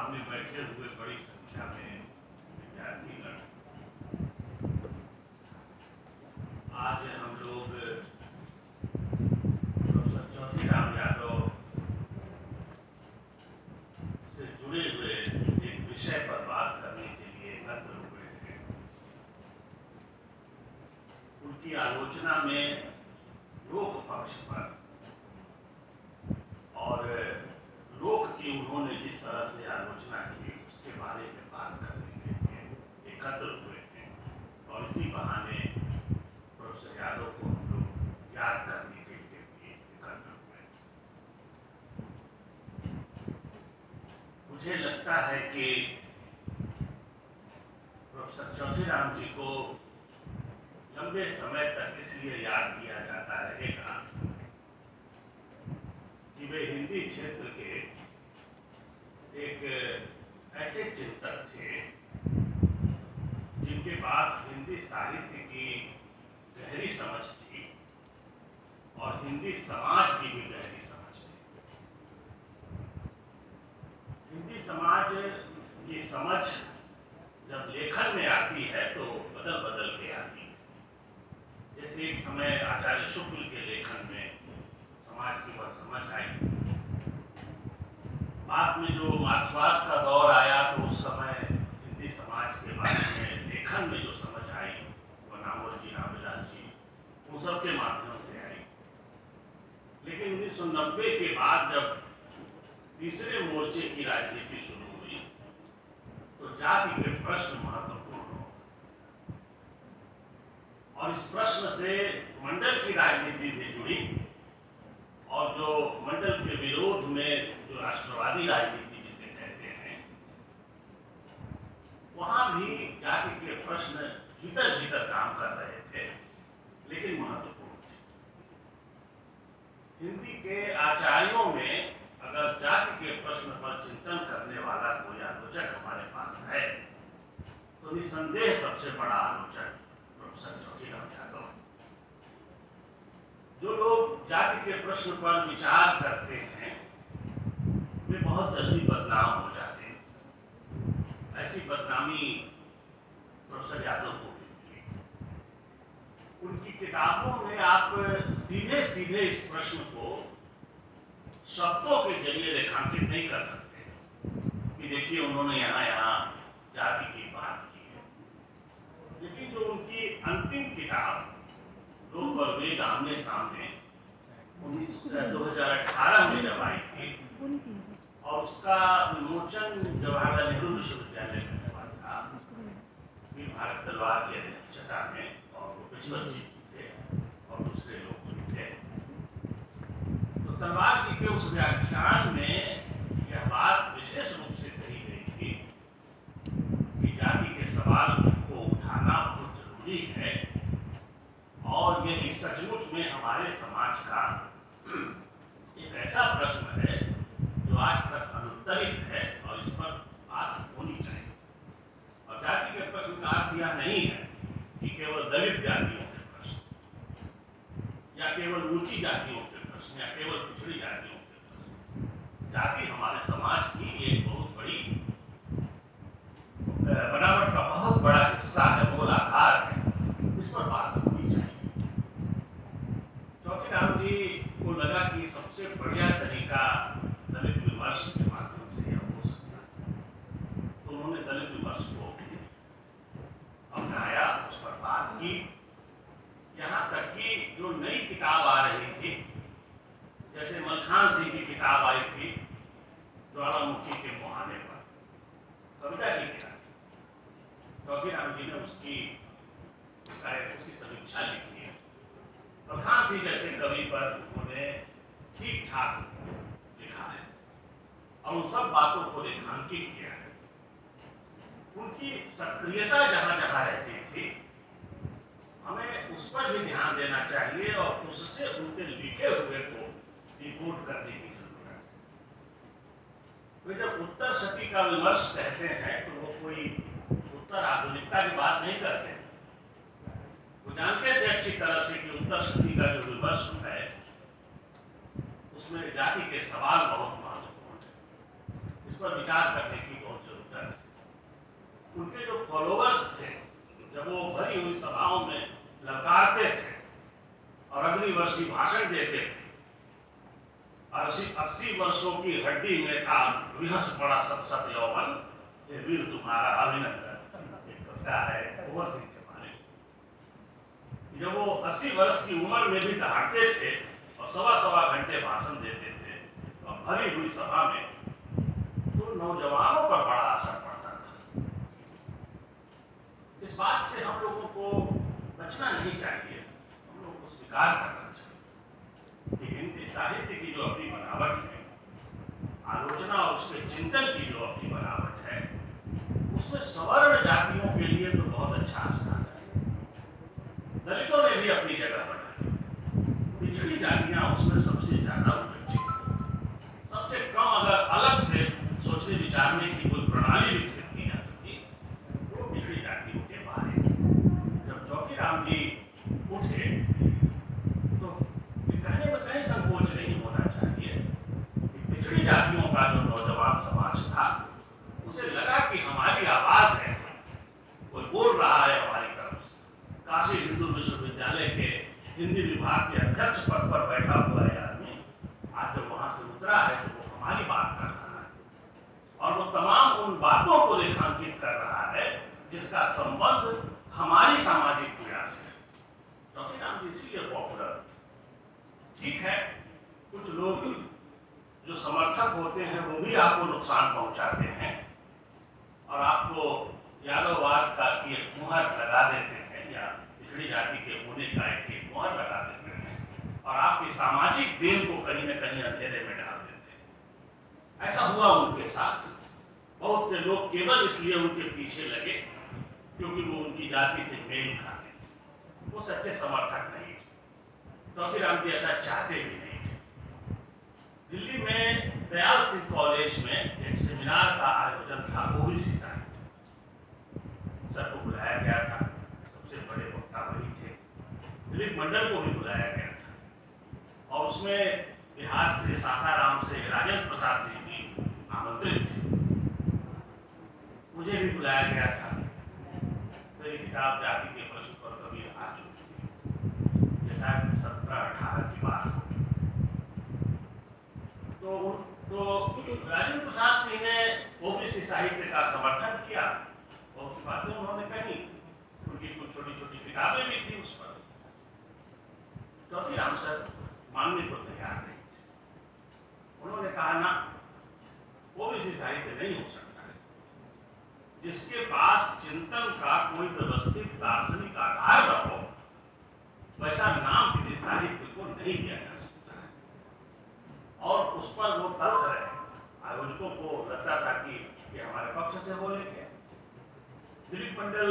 सामने बैठे हुए बड़ी संख्या में विद्यार्थीगण, आज हम लोग प्रोफेसर चौधरीराम यादव से जुड़े हुए एक विषय पर बात करने के लिए एकत्र हुए हैं। उनकी आलोचना में लोक पक्ष पर और लोक की उन्होंने जिस तरह से आलोचना की उसके बारे में बात करने के लिए एकत्र हुए हैं और इसी बहाने प्रोफेसर यादव को हम लोग याद करने के लिए एकत्र हुए हैं। मुझे लगता है कि प्रोफेसर चौधरीराम जी को लंबे समय तक इसलिए याद किया जाता रहेगा कि वे हिंदी क्षेत्र के एक ऐसे चिंतक थे जिनके पास हिंदी साहित्य की गहरी समझ थी और हिंदी समाज की भी गहरी समझ थी। हिंदी समाज की समझ जब लेखन में आती है तो बदल बदल के आती है। जैसे एक समय आचार्य शुक्ल के लेखन में समाज की वह समझ आई। बाद में जो मार्क्सवाद का दौर आया तो उस समय हिंदी समाज के बारे में लेखन में जो समझ आई वो नामवर जी, रामविलास जी, उन सब के माध्यम से आई। लेकिन 1990 के बाद जब तीसरे मोर्चे की राजनीति शुरू हुई तो जाति के प्रश्न महत्वपूर्ण हो और इस प्रश्न से मंडल की राजनीति भी जुड़ी और जो मंडल के विरोध में जो राष्ट्रवादी राजनीति जिसे कहते हैं, वहां भी जाति के प्रश्न भीतर भीतर काम कर रहे थे लेकिन महत्वपूर्ण थे। हिंदी के आचार्यों में अगर जाति के प्रश्न पर चिंतन करने वाला कोई आलोचक हमारे पास है तो निसंदेह सबसे बड़ा आलोचक प्रोफेसर चौधरीराम यादव। जो लोग जाति के प्रश्न पर विचार करते हैं वे बहुत जल्दी बदनाम हो जाते हैं। ऐसी बदनामी प्रोफेसर यादव को भी मिली। उनकी किताबों में आप सीधे सीधे इस प्रश्न को शब्दों के जरिए रेखांकित नहीं कर सकते कि देखिए उन्होंने यहाँ जाति की बात की है। लेकिन जो उनकी अंतिम किताब लोक और वेद आमने सामने 2018 में जब आई थी और उसका विमोचन जवाहरलाल नेहरू विश्वविद्यालय में हुआ था, वीर भारत तलवार की अध्यक्षता में, और गोपेश्वर जी थे और दूसरे लोग भी थे। तो तलवार जी के उस व्याख्यान में यह बात विशेष रूप से कही गई थी कि जाति के सवाल को उठाना बहुत जरूरी है और यही सचमुच में हमारे समाज का एक ऐसा प्रश्न है जो आज तक अनुत्तरित है और इस पर बात होनी चाहिए। और जाति के प्रश्न का अर्थ यह नहीं है कि केवल दलित जातियों के प्रश्न या केवल ऊंची जातियों के प्रश्न या केवल पिछड़ी जातियों के प्रश्न। जाति हमारे समाज की एक बहुत बड़ी बनावट का बहुत बड़ा हिस्सा है, मूल आधार है। इस पर बात होनी चाहिए। चौधरीराम जी को लगा कि सबसे बढ़िया तरीका दलित विमर्श के माध्यम से यह हो सकता है, तो उन्होंने दलित विमर्श को अपनाया, उस पर बात की। यहाँ तक कि जो नई किताब आ रही थी, जैसे मलखान सिंह की किताब आई थी ज्वालामुखी के मुहाने पर, कविता की किताब, चौधरीराम जी ने उसकी समीक्षा लिखी है। मलखान सिंह जैसे कवि पर उन्होंने ठीक ठाक लिखा है और उन सब बातों को रेखांकित किया है। उनकी सक्रियता जहां जहां रहती थी हमें उस पर भी ध्यान देना चाहिए और उससे उनके लिखे हुए को रिपोर्ट करने की जरूरत है। वे जब उत्तर सती का विमर्श कहते हैं तो वो कोई उत्तर आधुनिकता की बात नहीं करते। वो जानते थे अच्छी तरह से कि उत्तर सदी का जो विमर्श है उसमें जाति के सवाल बहुत महत्वपूर्ण है। इस पर विचार करने की उनके जो फॉलोअर्स थे, जब वो भरी हुई सभाओं में ललकारते थे और अग्निवर्षी भाषण देते थे, 80 वर्षों की हड्डी में था विहस पड़ा सत सत यौवन, ये वीर तुम्हारा अभिनंदन। एक कविता है कुंवर सिंह के बारे में। जब वो 80 वर्ष की उम्र में भी दहाड़ते थे और सवा घंटे भाषण देते थे और भरी हुई सभा में, तो नौजवानों पर बड़ा असर पड़ता था। इस बात से हम लोगों को बचना नहीं चाहिए, हम लोगों को स्वीकार करना चाहिए कि हिंदी साहित्य की जो अपनी बनावट है, आलोचना और उसके चिंतन की जो अपनी बनावट है, उसमें सवर्ण जातियों के लिए तो बहुत अच्छा स्थान है। दलितों ने भी अपनी जगह बनाई, पिछड़ी जातियां उसमें सबसे ज्यादा उपेक्षित हैं। सबसे कम अगर अलग से सोचने विचारने की कोई प्रणाली विकसित की जा सकी तो पिछड़ी जातियों के बारे में। जब चौकीराम जी उठे तो ये कहने में कहीं संकोच नहीं होना चाहिए कि पिछड़ी जातियों का जो नौजवान समाज था, उसे लगा कि हमारी आवाज है, कोई बोल रहा है हमारी तरफ। काशी हिंदू विश्वविद्यालय के हिंदी विभाग के अध्यक्ष पद पर बैठा हुआ है आदमी, आज जब वहां से उतरा है तो वो हमारी बात कर रहा है और वो तमाम उन बातों को रेखांकित कर रहा है जिसका संबंध हमारी सामाजिक पीड़ा से। चौकीराम जी इसीलिए पॉपुलर। ठीक है, कुछ लोग जो समर्थक होते हैं वो भी आपको नुकसान पहुंचाते हैं और आपको यादववाद का की एक मुहर लगा देते हैं या पिछड़ी जाति के होने का एक मुहर लगा देते हैं और आपकी सामाजिक देन को कहीं न कहीं अंधेरे में डाल देते हैं। ऐसा हुआ उनके साथ। बहुत से लोग केवल इसलिए उनके पीछे लगे क्योंकि वो उनकी जाति से मेल खाते थे, वो सच्चे समर्थक नहीं थे। चौकीराम जी ऐसा चाहते भी नहीं थे। दिल्ली में दयाल सिंह कॉलेज में एक सेमिनार का आयोजन था ओबीसी साहित्य, सर को बुलाया गया था, सबसे बड़े वक्ता वही थे। दिलीप मंडल को भी बुलाया गया था और उसमें बिहार से, सासाराम से राजेंद्र प्रसाद सिंह जी आमंत्रित थे। मुझे भी बुलाया गया था। मेरी किताब जाति के प्रश्न पर कबीर आ चुकी थी, ये शायद 17-18 की बात होगी। तो राजेंद्र प्रसाद सिंह ने ओबीसी साहित्य का समर्थन किया, बहुत सी बातें उन्होंने कही, उनकी कुछ छोटी छोटी किताबें भी थी उस पर। चौकीराम सर मानने को तैयार नहीं थे। उन्होंने कहा ना, ओबीसी साहित्य नहीं हो सकता है, जिसके पास चिंतन का कोई व्यवस्थित दार्शनिक आधार न हो, वैसा नाम किसी साहित्य को नहीं दिया जा सकता है। और उस पर वो तर्क रहे। आयोजकों को लगता था कि ये हमारे पक्ष से बोलेंगे। दिलीप मंडल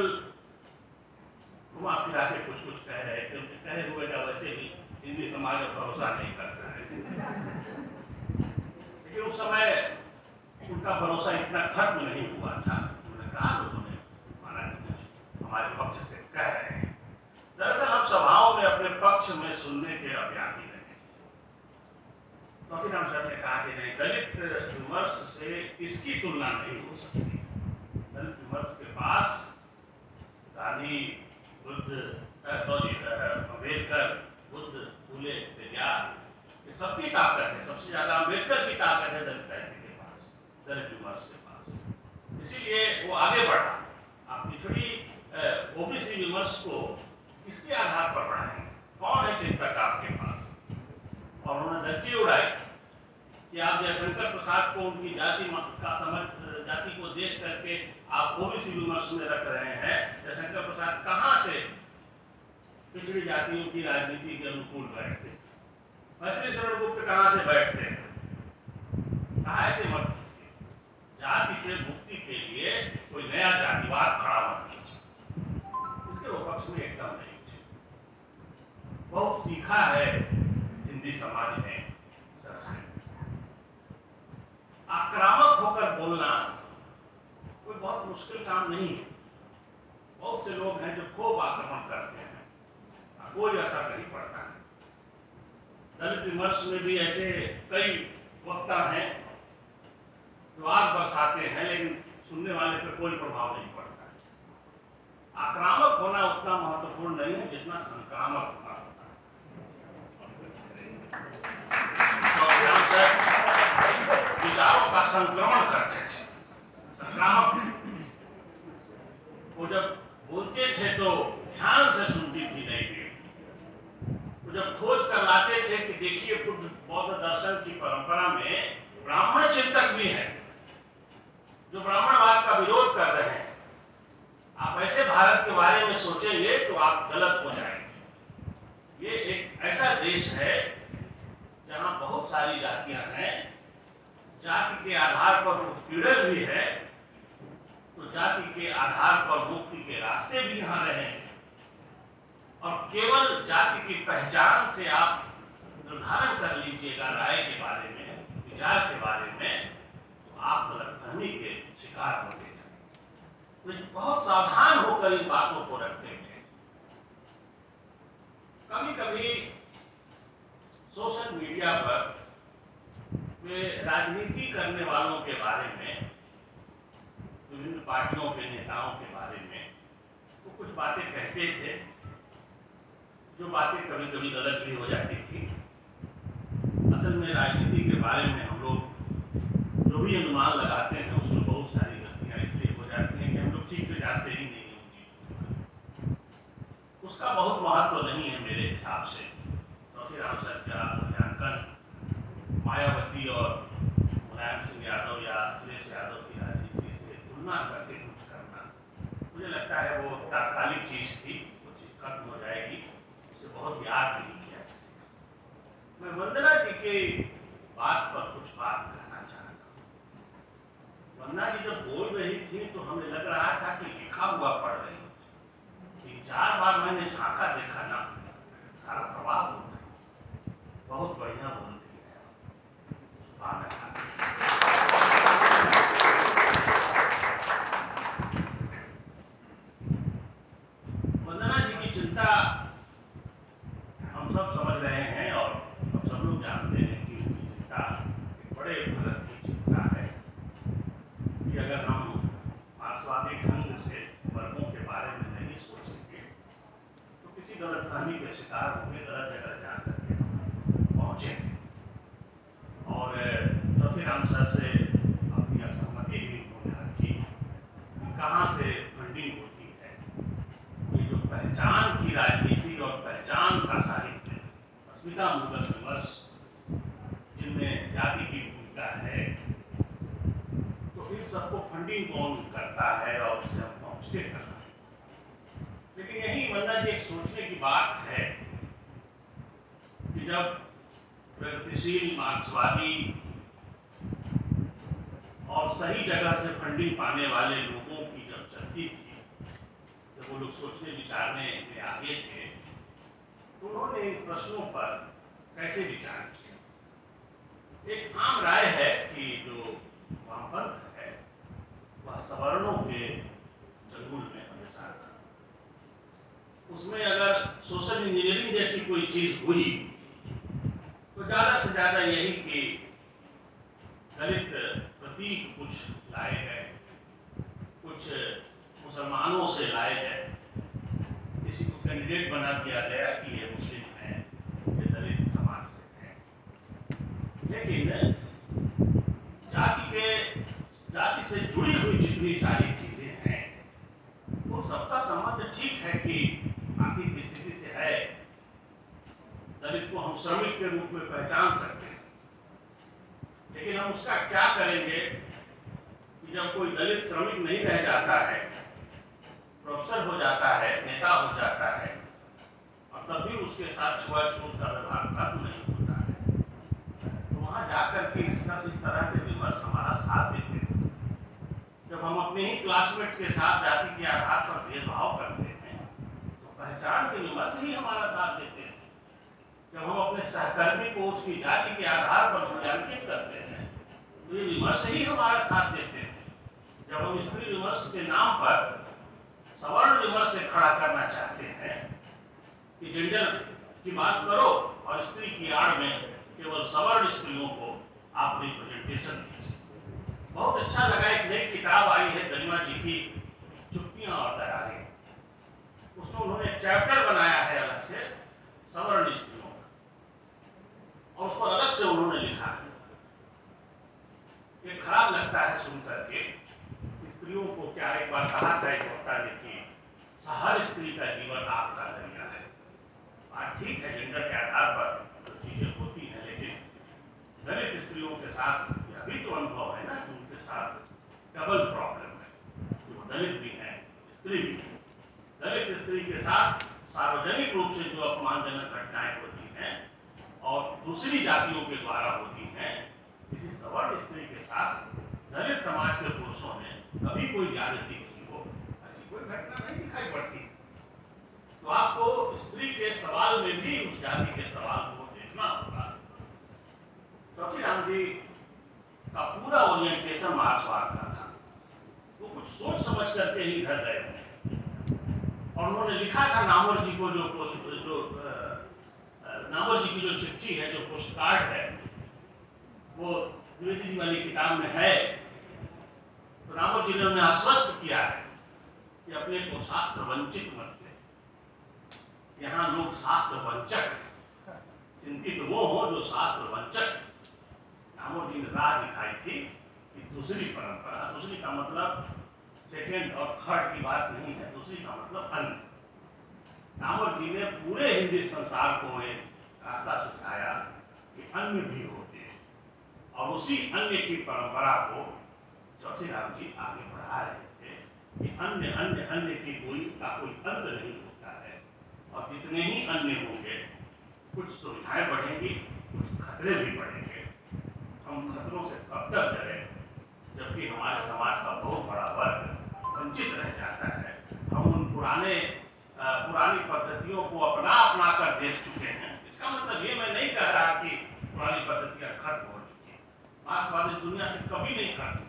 घुमा फिरा के कुछ कुछ कह रहे थे, उनके कहे हुए का वैसे भी हिंदी समाज पर भरोसा नहीं करता है, लेकिन उस समय उनका भरोसा इतना खत्म नहीं हुआ था। उन्होंने कहा, लोगों ने माना कि कुछ हमारे पक्ष से कह रहे हैं। दरअसल हम सभाओं में अपने पक्ष में सुनने के अभ्यासी रहे। चौकीराम साहब ने कहा कि नहीं, दलित विमर्श से इसकी तुलना नहीं हो सकती। दलित विमर्श के पास गांधी, बुद्ध, अम्बेडकर, बुद्ध, फूले, पेरियार, ये सबकी ताकत है। सबसे ज्यादा अम्बेडकर की ताकत है दलित साहित्य के पास, दलित विमर्श के पास। इसीलिए वो आगे बढ़ा। आप पिछड़ी ओबीसी विमर्श को किसके आधार पर बढ़ाएंगे? कौन है चिंतक आपके पास? और उन्होंने धक्की उड़ाई कि आप जयशंकर प्रसाद को उनकी जाति का जाति को देख करके आप ओबीसी विमर्श में रख रहे हैं। जयशंकर प्रसाद कहां से पिछड़ी जातियों की राजनीति के अनुकूल बैठते? मैथिली शरण गुप्त कहां से बैठते? कहा ऐसे मत कीजिए। जाति से मुक्ति के लिए कोई नया जातिवाद खड़ा मत कीजिए। इसके वो पक्ष में एकदम नहीं थे। बहुत सीखा है हिंदी समाज ने सर से। आक्रामक होकर बोलना कोई बहुत मुश्किल काम नहीं है। बहुत से लोग हैं जो खूब आक्रमण करते हैं, कोई असर नहीं पड़ता है। दलित विमर्श में भी ऐसे कई वक्ता हैं जो आग बरसाते हैं, लेकिन सुनने वाले पर कोई प्रभाव नहीं पड़ता। आक्रामक होना उतना महत्वपूर्ण नहीं है जितना संक्रामक होना होता है। तो विचारों का संक्रमण करते थे, संक्रामक। वो जब बोलते थे तो ध्यान से सुनती थी नई पीढ़ी। वो जब खोज कर लाते थे कि देखिए बुद्ध बौद्ध दर्शन की परंपरा में ब्राह्मण चिंतक भी हैं जो ब्राह्मणवाद का विरोध कर रहे हैं। आप ऐसे भारत के बारे में सोचेंगे तो आप गलत हो जाएंगे। ये एक ऐसा देश है जहां बहुत सारी जातियां हैं, जाति के आधार पर उत्पीड़न भी है, तो जाति के आधार पर मुक्ति के रास्ते भी यहां रहेंगे। और केवल जाति की पहचान से आप निर्धारण कर लीजिएगा राय के बारे में, विचार के बारे में, तो आप गलतफहमी के शिकार होते थे। वे बहुत सावधान होकर इन बातों को रखते थे। कभी कभी सोशल मीडिया पर वे राजनीति करने वालों के बारे में, विभिन्न पार्टियों के नेताओं के बारे में वो कुछ बातें कहते थे, जो बातें कभी कभी गलत भी हो जाती थी। असल में राजनीति के बारे में हम लोग जो भी अनुमान लगाते हैं उसमें बहुत सारी गलतियां इसलिए हो जाती हैं कि हम लोग ठीक से जानते ही नहीं हैं उन चीजों। उसका बहुत महत्व नहीं है मेरे हिसाब से। चौथीराम सरकार, मूल्यांकन मायावती और मुलायम सिंह यादव या अखिलेश यादव की राजनीति से तुलना करके कुछ करना, मुझे लगता है वो तात्कालिक चीज थी, वो चीज खत्म हो जाएगी, उसे बहुत याद नहीं किया जाएगा। मैं वंदना जी की बात पर कुछ बात कहना चाहता हूँ। वंदना जी जब बोल रही थी तो हमें लग रहा था कि लिखा हुआ पढ़ रही थी। 3-4 बार मैंने झांका, देखा ना, सारा प्रवाह बोल रही, बहुत बढ़िया बोलती है। वंदना जी की चिंता हम सब समझ रहे हैं और हम सब लोग जानते हैं कि उनकी चिंता एक बड़े भारत की चिंता है कि अगर हम मार्क्सवादी ढंग से वर्गों के बारे में नहीं सोचेंगे तो किसी गलतफहमी के शिकार होंगे, गलत जगह जा करके पहुंचेंगे। और चौथीराम सर से अपनी असहमति भी उन्होंने रखी कि कहाँ से फंडिंग होती है। ये जो पहचान की राजनीति और पहचान का साहित्य, अस्मिता मुगल विमर्श, जिनमें जाति की भूमिका है, तो इन सबको फंडिंग कौन करता है और उसे हम पहुंचते करना है। लेकिन यही वंदना जी एक सोचने की बात है कि जब प्रगतिशील मार्क्सवादी और सही जगह से फंडिंग पाने वाले लोगों की जब चलती थी, जब वो लोग सोचने विचारने में आगे थे, तो उन्होंने इन प्रश्नों पर कैसे विचार किया। एक आम राय है कि जो वामपंथ है वह सवर्णों के चंगुल में हमेशा था। उसमें अगर सोशल इंजीनियरिंग जैसी कोई चीज हुई तो ज्यादा से ज्यादा यही कि दलित प्रतीक कुछ लाए गए, कुछ मुसलमानों से लाए गए, किसी को कैंडिडेट बना दिया गया कि ये मुस्लिम है, ये दलित समाज से है। लेकिन जाति से जुड़ी हुई जितनी सारी चीजें हैं वो सबका संबंध ठीक है कि आर्थिक स्थिति से है। दलित को हम श्रमिक के रूप में पहचान सकते हैं, लेकिन हम उसका क्या करेंगे कि जब कोई दलित श्रमिक नहीं रह जाता है, प्रोफेसर हो जाता है, नेता हो जाता है, और तब भी उसके साथ छुआछूत का व्यवहार खत्म नहीं होता है, तो वहां जाकर के इस तरह के विमर्श हमारा साथ देते हैं। जब हम अपने ही क्लासमेट के साथ जाति के आधार पर भेदभाव करते हैं तो पहचान के विमर्श ही हमारा साथ देते हैं। जब हम अपने सहकर्मी को उसकी जाति के आधार पर मूल्यांकित करते हैं तो ये विमर्श ही हमारा साथ देते हैं। जब हम स्त्री विमर्श के नाम पर सवर्ण विमर्श से खड़ा करना चाहते हैं कि जेंडर की बात करो और स्त्री की आड़ में केवल सवर्ण स्त्रियों को आप रिप्रेजेंटेशन दीजिए। बहुत अच्छा लगा, एक नई किताब आई है गरिमा जी की, चुप्पियां और दरारें। उन्होंने चैप्टर बनाया है अलग से सवर्ण स्त्रियों का, और उस पर अलग से उन्होंने लिखा है। ये खराब लगता है सुनकर के। स्त्रियों को क्या एक बार कहा था एक वक्ता ने कि हर स्त्री का जीवन आपका दरिया है। बात ठीक है, जेंडर के आधार पर जो चीजें होती हैं, लेकिन दलित स्त्रियों के साथ यह भी तो अनुभव है ना कि उनके साथ डबल प्रॉब्लम है कि वो दलित भी हैं, स्त्री भी है। दलित स्त्री के साथ सार्वजनिक रूप से जो अपमानजनक घटनाएं होती हैं और दूसरी जातियों के द्वारा होती हैं, किसी सवर्ण स्त्री के साथ दलित समाज के पुरुषों ने कभी कोई ज्यादती की हो, ऐसी कोई घटना नहीं दिखाई पड़ती। तो आपको स्त्री के सवाल में भी उस जाति के सवाल को देखना होगा। चौथीराम जी का पूरा ओरिएंटेशन मार्क्सवाद का था। वो कुछ सोच समझ करके ही इधर गए और उन्होंने लिखा था नामवर जी को, नामवर जी की जो चिट्ठी है, जो पोस्ट कार्ड है, वो द्विवेदी जी वाली किताब में है। तो नामवर जी ने उन्हें आश्वस्त किया है कि अपने को शास्त्र वंचित मत ले। यहाँ लोग शास्त्र वंचक हैं, चिंतित वो हो जो शास्त्र वंचक। नामवर जी ने राह दिखाई थी कि दूसरी परंपरा, दूसरी का मतलब सेकेंड और थर्ड की बात नहीं है, दूसरी का मतलब अन्य। नामवर जी ने पूरे हिंदी संसार को एक रास्ता सुझाया कि अन्य भी होते हैं, और उसी अन्य की परंपरा को चौथीराम जी आगे बढ़ा रहे थे कि अन्य अन्य अन्य की कोई अंत नहीं होता है, और जितने ही अन्य होंगे कुछ सुविधाएं बढ़ेंगी, कुछ खतरे भी बढ़ेंगे। हम खतरों से कब तक डरें जबकि हमारे समाज का बहुत बड़ा वर्ग वंचित रह जाता है। हम उन पुरानी पद्धतियों को अपना कर देख चुके हैं। इसका मतलब ये मैं नहीं कह रहा कि पुरानी पद्धतियां खत्म हो चुकी हैं। मार्क्सवाद इस दुनिया से कभी नहीं खत्म।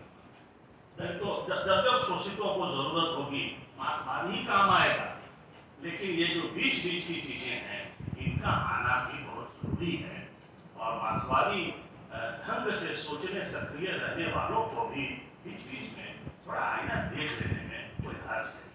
तो जब शोषितों को जरूरत होगी मार्क्सवाद ही काम आएगा। लेकिन ये जो बीच बीच की चीजें हैं, इनका आना भी बहुत जरूरी है, और मार्क्सवादी ढंग से सोचने, सक्रिय रहने वालों को भी बीच बीच में थोड़ा आईना देख लेने में कोई हर्ज है।